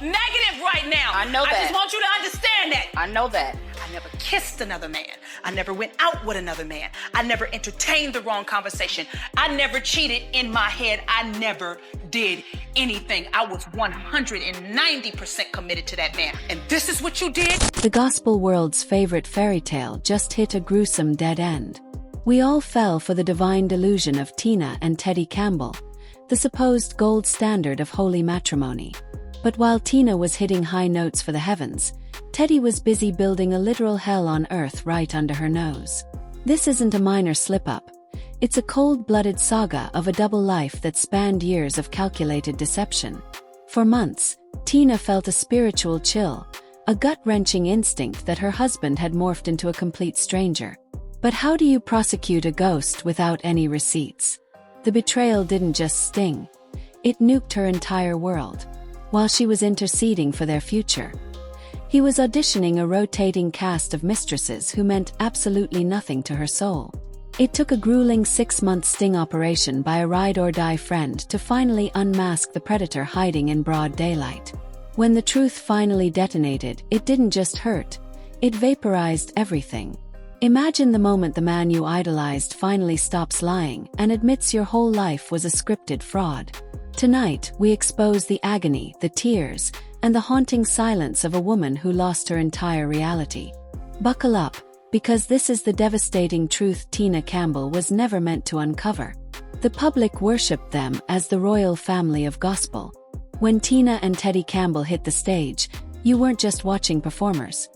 negative right now. I know that. I just want you to understand that. I know that. I never kissed another man. I never went out with another man. I never entertained the wrong conversation. I never cheated in my head. I never did anything. I was 190% committed to that man. And this is what you did? The gospel world's favorite fairy tale just hit a gruesome dead end. We all fell for the divine delusion of Tina and Teddy Campbell, the supposed gold standard of holy matrimony. But while Tina was hitting high notes for the heavens, Teddy was busy building a literal hell on earth right under her nose. This isn't a minor slip-up. It's a cold-blooded saga of a double life that spanned years of calculated deception. For months, Tina felt a spiritual chill, a gut-wrenching instinct that her husband had morphed into a complete stranger. But how do you prosecute a ghost without any receipts? The betrayal didn't just sting. It nuked her entire world. While she was interceding for their future, he was auditioning a rotating cast of mistresses who meant absolutely nothing to her soul. It took a grueling 6-month sting operation by a ride-or-die friend to finally unmask the predator hiding in broad daylight. When the truth finally detonated, it didn't just hurt, it vaporized everything. Imagine the moment the man you idolized finally stops lying and admits your whole life was a scripted fraud. Tonight, we expose the agony, the tears, and the haunting silence of a woman who lost her entire reality. Buckle up, because this is the devastating truth Tina Campbell was never meant to uncover. The public worshipped them as the royal family of gospel. When Tina and Teddy Campbell hit the stage, you weren't just watching performers.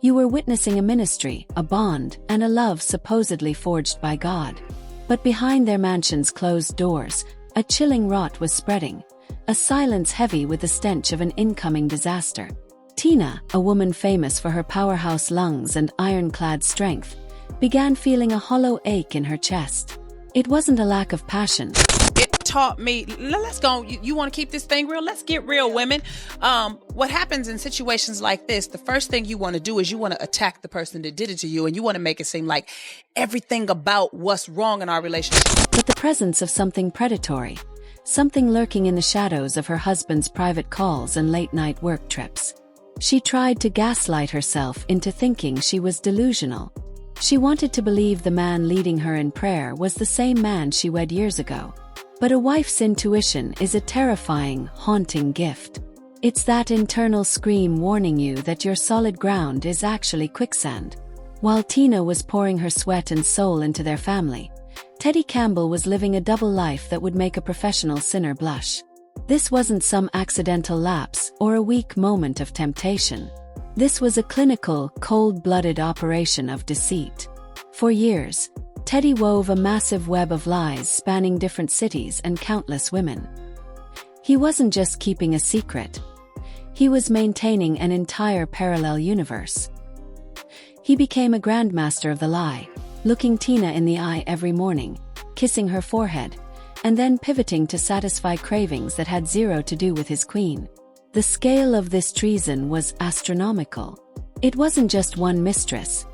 You were witnessing a ministry, a bond, and a love supposedly forged by God. But behind their mansion's closed doors, a chilling rot was spreading, a silence heavy with the stench of an incoming disaster. Tina, a woman famous for her powerhouse lungs and ironclad strength, began feeling a hollow ache in her chest. It wasn't a lack of passion. It taught me, let's go, you want to keep this thing real? Let's get real, women. What happens in situations like this, the first thing you want to do is you want to attack the person that did it to you, and you want to make it seem like everything about what's wrong in our relationship. But the presence of something predatory, something lurking in the shadows of her husband's private calls and late-night work trips. She tried to gaslight herself into thinking she was delusional. She wanted to believe the man leading her in prayer was the same man she wed years ago. But a wife's intuition is a terrifying, haunting gift. It's that internal scream warning you that your solid ground is actually quicksand. While Tina was pouring her sweat and soul into their family, Teddy Campbell was living a double life that would make a professional sinner blush. This wasn't some accidental lapse or a weak moment of temptation. This was a clinical, cold-blooded operation of deceit. For years, Teddy wove a massive web of lies spanning different cities and countless women. He wasn't just keeping a secret. He was maintaining an entire parallel universe. He became a grandmaster of the lie, looking Tina in the eye every morning, kissing her forehead, and then pivoting to satisfy cravings that had zero to do with his queen. The scale of this treason was astronomical. It wasn't just one mistress.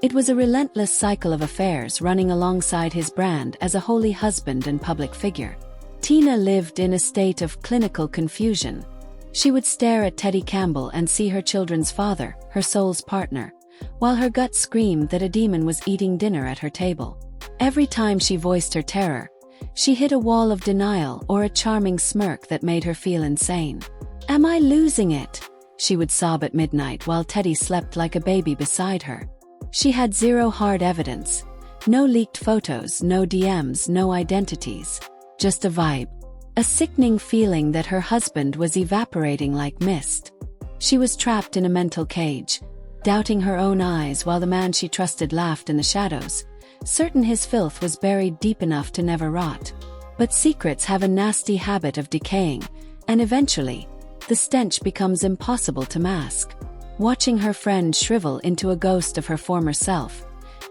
It was a relentless cycle of affairs running alongside his brand as a holy husband and public figure. Tina lived in a state of clinical confusion. She would stare at Teddy Campbell and see her children's father, her soul's partner, while her gut screamed that a demon was eating dinner at her table. Every time she voiced her terror, she hit a wall of denial or a charming smirk that made her feel insane. "Am I losing it?" she would sob at midnight while Teddy slept like a baby beside her. She had zero hard evidence. No leaked photos, no DMs, no identities. Just a vibe. A sickening feeling that her husband was evaporating like mist. She was trapped in a mental cage, doubting her own eyes while the man she trusted laughed in the shadows, certain his filth was buried deep enough to never rot. But secrets have a nasty habit of decaying, and eventually, the stench becomes impossible to mask. Watching her friend shrivel into a ghost of her former self,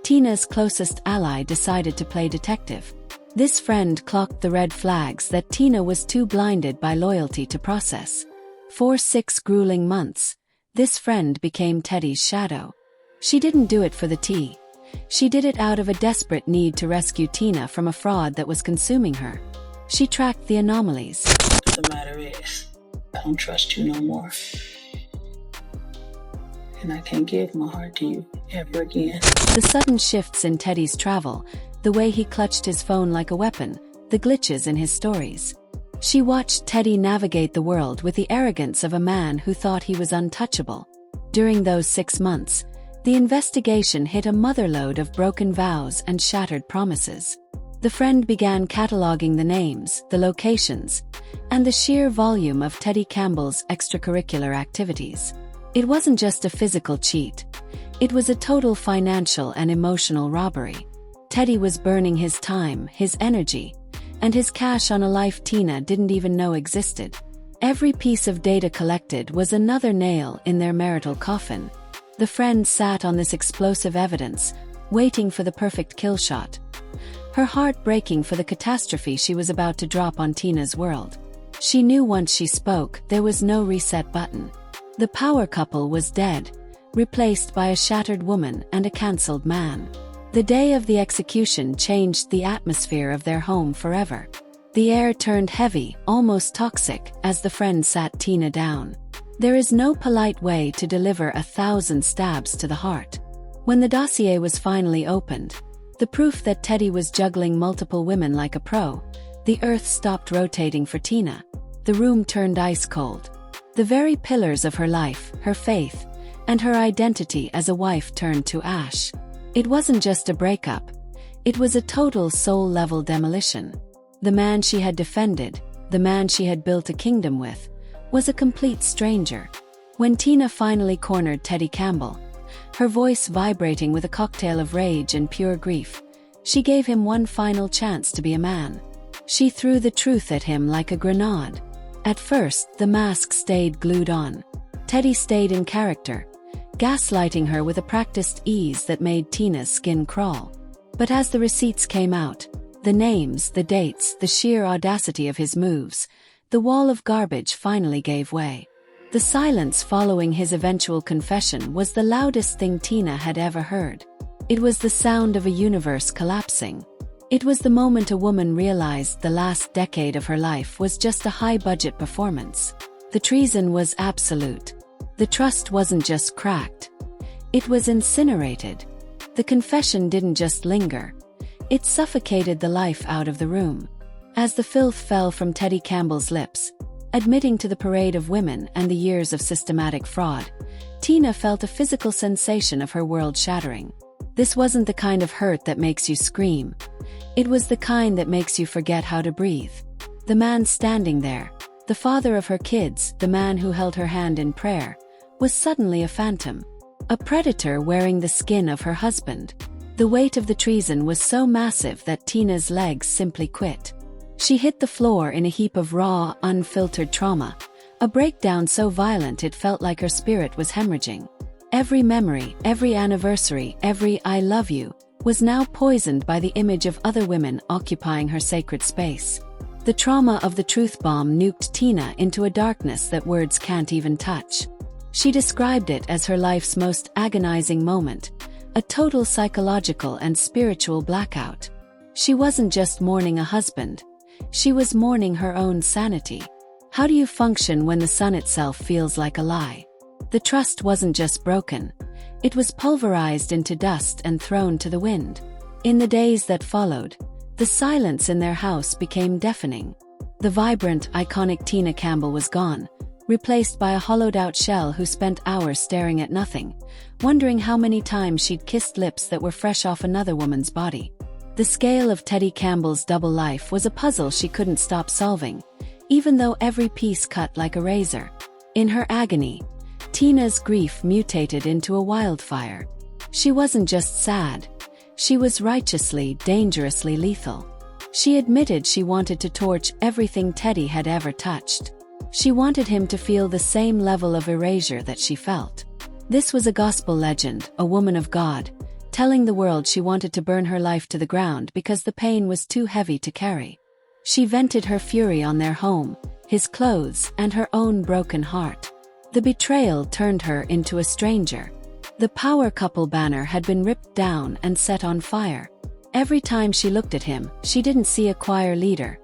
Tina's closest ally decided to play detective. This friend clocked the red flags that Tina was too blinded by loyalty to process. For 6 grueling months, this friend became Teddy's shadow. She didn't do it for the tea. She did it out of a desperate need to rescue Tina from a fraud that was consuming her. She tracked the anomalies. The matter is, I don't trust you no more. And I can't give my heart to you ever again. The sudden shifts in Teddy's travel, the way he clutched his phone like a weapon, the glitches in his stories. She watched Teddy navigate the world with the arrogance of a man who thought he was untouchable. During those 6 months, the investigation hit a motherlode of broken vows and shattered promises. The friend began cataloging the names, the locations, and the sheer volume of Teddy Campbell's extracurricular activities. It wasn't just a physical cheat. It was a total financial and emotional robbery. Teddy was burning his time, his energy, and his cash on a life Tina didn't even know existed. Every piece of data collected was another nail in their marital coffin. The friend sat on this explosive evidence, waiting for the perfect kill shot. Her heart breaking for the catastrophe she was about to drop on Tina's world. She knew once she spoke, there was no reset button. The power couple was dead, replaced by a shattered woman and a cancelled man. The day of the execution changed the atmosphere of their home forever. The air turned heavy, almost toxic, as the friend sat Tina down. There is no polite way to deliver 1,000 stabs to the heart. When the dossier was finally opened, the proof that Teddy was juggling multiple women like a pro, the earth stopped rotating for Tina. The room turned ice cold. The very pillars of her life, her faith, and her identity as a wife turned to ash. It wasn't just a breakup. It was a total soul-level demolition. The man she had defended, the man she had built a kingdom with, was a complete stranger. When Tina finally cornered Teddy Campbell, her voice vibrating with a cocktail of rage and pure grief, she gave him one final chance to be a man. She threw the truth at him like a grenade. At first, the mask stayed glued on. Teddy stayed in character, gaslighting her with a practiced ease that made Tina's skin crawl. But as the receipts came out, the names, the dates, the sheer audacity of his moves, the wall of garbage finally gave way. The silence following his eventual confession was the loudest thing Tina had ever heard. It was the sound of a universe collapsing. It was the moment a woman realized the last decade of her life was just a high-budget performance. The treason was absolute. The trust wasn't just cracked. It was incinerated. The confession didn't just linger. It suffocated the life out of the room. As the filth fell from Teddy Campbell's lips, admitting to the parade of women and the years of systematic fraud, Tina felt a physical sensation of her world shattering. This wasn't the kind of hurt that makes you scream. It was the kind that makes you forget how to breathe. The man standing there, the father of her kids, the man who held her hand in prayer, was suddenly a phantom. A predator wearing the skin of her husband. The weight of the treason was so massive that Tina's legs simply quit. She hit the floor in a heap of raw, unfiltered trauma, a breakdown so violent it felt like her spirit was hemorrhaging. Every memory, every anniversary, every "I love you" was now poisoned by the image of other women occupying her sacred space. The trauma of the truth bomb nuked Tina into a darkness that words can't even touch. She described it as her life's most agonizing moment, a total psychological and spiritual blackout. She wasn't just mourning a husband. She was mourning her own sanity. How do you function when the sun itself feels like a lie? The trust wasn't just broken. It was pulverized into dust and thrown to the wind. In the days that followed, the silence in their house became deafening. The vibrant, iconic Tina Campbell was gone, replaced by a hollowed-out shell who spent hours staring at nothing, wondering how many times she'd kissed lips that were fresh off another woman's body. The scale of Teddy Campbell's double life was a puzzle she couldn't stop solving, even though every piece cut like a razor. In her agony, Tina's grief mutated into a wildfire. She wasn't just sad. She was righteously, dangerously lethal. She admitted she wanted to torch everything Teddy had ever touched. She wanted him to feel the same level of erasure that she felt. This was a gospel legend, a woman of God, telling the world she wanted to burn her life to the ground because the pain was too heavy to carry. She vented her fury on their home, his clothes, and her own broken heart. The betrayal turned her into a stranger. The power couple banner had been ripped down and set on fire. Every time she looked at him, she didn't see a choir leader.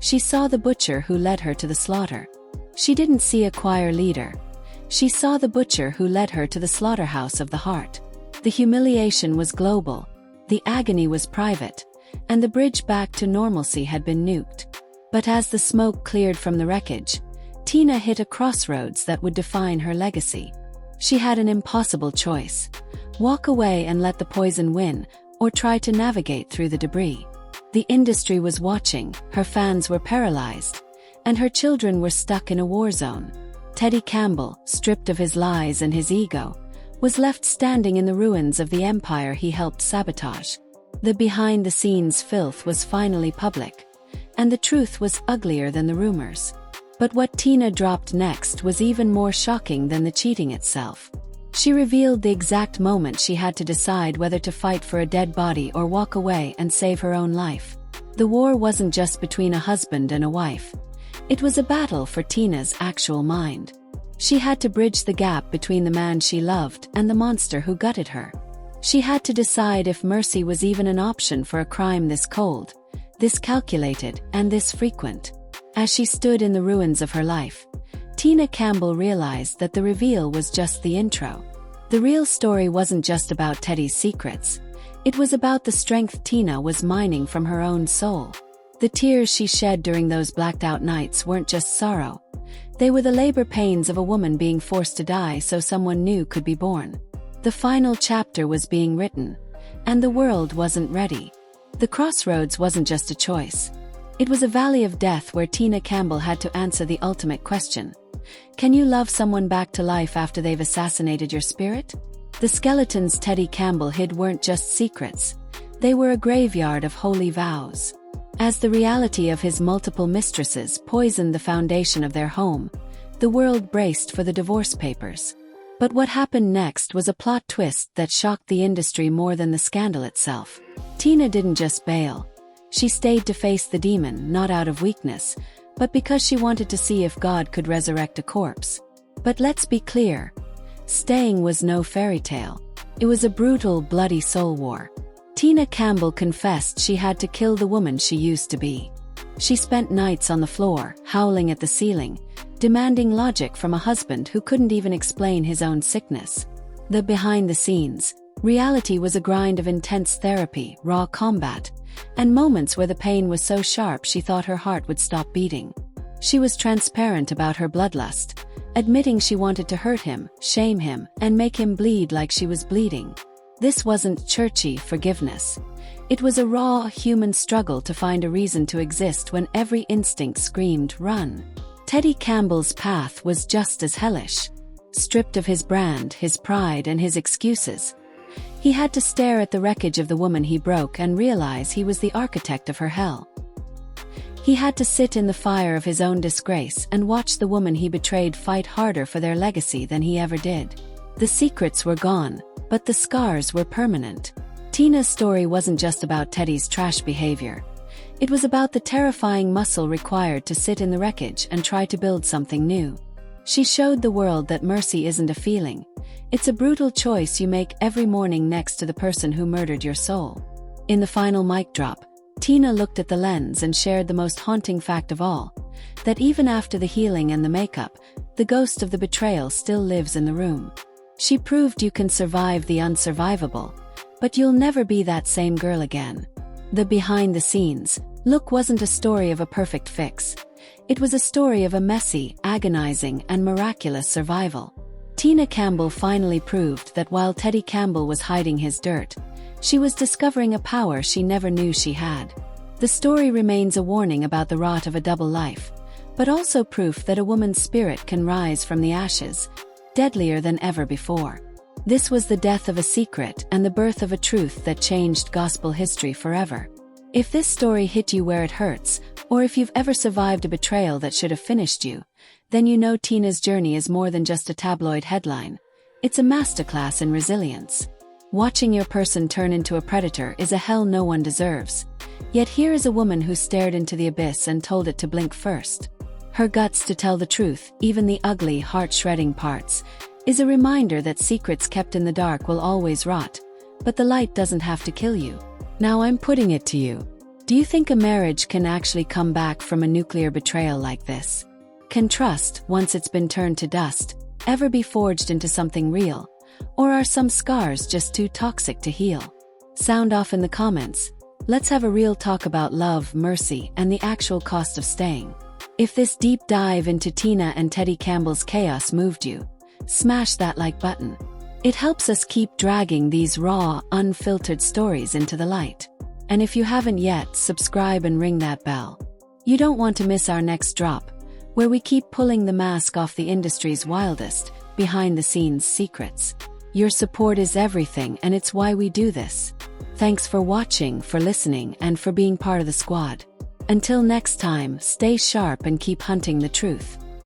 She saw the butcher who led her to the slaughter. She didn't see a choir leader. She saw the butcher who led her to the slaughterhouse of the heart. The humiliation was global, the agony was private, and the bridge back to normalcy had been nuked. But as the smoke cleared from the wreckage, Tina hit a crossroads that would define her legacy. She had an impossible choice: walk away and let the poison win, or try to navigate through the debris. The industry was watching, her fans were paralyzed, and her children were stuck in a war zone. Teddy Campbell, stripped of his lies and his ego, was left standing in the ruins of the empire he helped sabotage. The behind-the-scenes filth was finally public, and the truth was uglier than the rumors. But what Tina dropped next was even more shocking than the cheating itself. She revealed the exact moment she had to decide whether to fight for a dead body or walk away and save her own life. The war wasn't just between a husband and a wife. It was a battle for Tina's actual mind. She had to bridge the gap between the man she loved and the monster who gutted her. She had to decide if mercy was even an option for a crime this cold, this calculated, and this frequent. As she stood in the ruins of her life, Tina Campbell realized that the reveal was just the intro. The real story wasn't just about Teddy's secrets. It was about the strength Tina was mining from her own soul. The tears she shed during those blacked-out nights weren't just sorrow. They were the labor pains of a woman being forced to die so someone new could be born. The final chapter was being written, and the world wasn't ready. The crossroads wasn't just a choice. It was a valley of death where Tina Campbell had to answer the ultimate question: can you love someone back to life after they've assassinated your spirit? The skeletons Teddy Campbell hid weren't just secrets. They were a graveyard of holy vows. As the reality of his multiple mistresses poisoned the foundation of their home, the world braced for the divorce papers. But what happened next was a plot twist that shocked the industry more than the scandal itself. Tina didn't just bail. She stayed to face the demon, not out of weakness, but because she wanted to see if God could resurrect a corpse. But let's be clear, staying was no fairy tale. It was a brutal, bloody soul war. Tina Campbell confessed she had to kill the woman she used to be. She spent nights on the floor, howling at the ceiling, demanding logic from a husband who couldn't even explain his own sickness. The behind-the-scenes reality was a grind of intense therapy, raw combat, and moments where the pain was so sharp she thought her heart would stop beating. She was transparent about her bloodlust, admitting she wanted to hurt him, shame him, and make him bleed like she was bleeding. This wasn't churchy forgiveness. It was a raw, human struggle to find a reason to exist when every instinct screamed, run. Teddy Campbell's path was just as hellish. Stripped of his brand, his pride, and his excuses, he had to stare at the wreckage of the woman he broke and realize he was the architect of her hell. He had to sit in the fire of his own disgrace and watch the woman he betrayed fight harder for their legacy than he ever did. The secrets were gone, but the scars were permanent. Tina's story wasn't just about Teddy's trash behavior. It was about the terrifying muscle required to sit in the wreckage and try to build something new. She showed the world that mercy isn't a feeling. It's a brutal choice you make every morning next to the person who murdered your soul. In the final mic drop, Tina looked at the lens and shared the most haunting fact of all, that even after the healing and the makeup, the ghost of the betrayal still lives in the room. She proved you can survive the unsurvivable, but you'll never be that same girl again. The behind-the-scenes look wasn't a story of a perfect fix. It was a story of a messy, agonizing, and miraculous survival. Tina Campbell finally proved that while Teddy Campbell was hiding his dirt, she was discovering a power she never knew she had. The story remains a warning about the rot of a double life, but also proof that a woman's spirit can rise from the ashes, deadlier than ever before. This was the death of a secret and the birth of a truth that changed gospel history forever. If this story hit you where it hurts, or if you've ever survived a betrayal that should have finished you, then you know Tina's journey is more than just a tabloid headline. It's a masterclass in resilience. Watching your person turn into a predator is a hell no one deserves. Yet here is a woman who stared into the abyss and told it to blink first. Her guts to tell the truth, even the ugly, heart-shredding parts, is a reminder that secrets kept in the dark will always rot, but the light doesn't have to kill you. Now I'm putting it to you. Do you think a marriage can actually come back from a nuclear betrayal like this? Can trust, once it's been turned to dust, ever be forged into something real? Or are some scars just too toxic to heal? Sound off in the comments. Let's have a real talk about love, mercy, and the actual cost of staying. If this deep dive into Tina and Teddy Campbell's chaos moved you, smash that like button. It helps us keep dragging these raw, unfiltered stories into the light. And if you haven't yet, subscribe and ring that bell. You don't want to miss our next drop, where we keep pulling the mask off the industry's wildest, behind-the-scenes secrets. Your support is everything, and it's why we do this. Thanks for watching, for listening, and for being part of the squad. Until next time, stay sharp and keep hunting the truth.